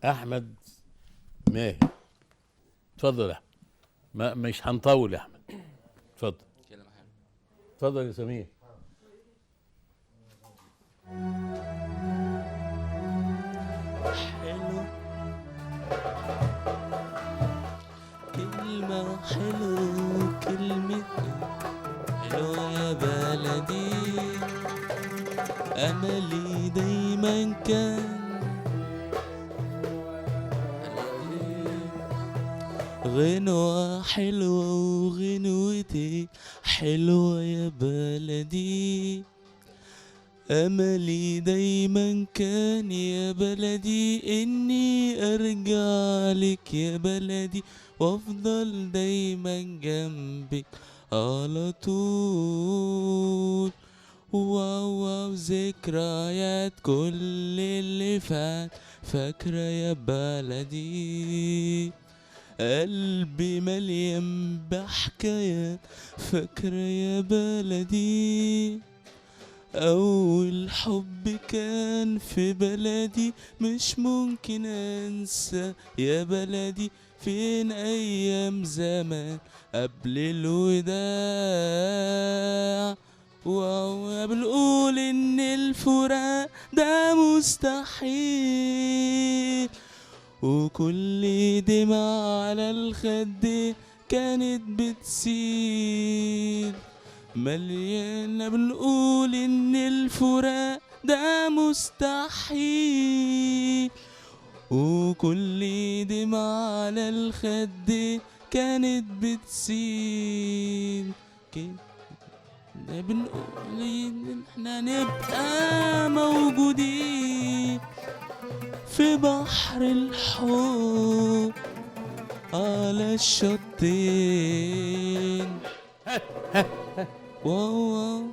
احمد ماهر. اتفضل يا احمد. مش هنطول يا احمد. اتفضل. اتفضل يا سمير. حلو كلمة، حلو كلمة، حلو يا بلدي. أملي دايما كان غنوة حلوة وغنوتي حلوة يا بلدي. أملي دايما كان يا بلدي إني أرجع لك يا بلدي وأفضل دايما جنبك على طول. واو واو ذكريات كل اللي فات فاكرة يا بلدي. قلبي مليان بحكايات فاكرة يا بلدي. أول حب كان في بلدي مش ممكن أنسى يا بلدي. فين أيام زمان قبل الوداع. واو بنقول إن الفراق ده مستحيل، وكل دمعة على الخد كانت بتسيل مليانة. بنقول إن الفراق ده مستحيل، وكل دمعة على الخد كانت بتسيل كده. بنقول إن احنا نبقى موجودين في بحر الحب على الشطين. واو واو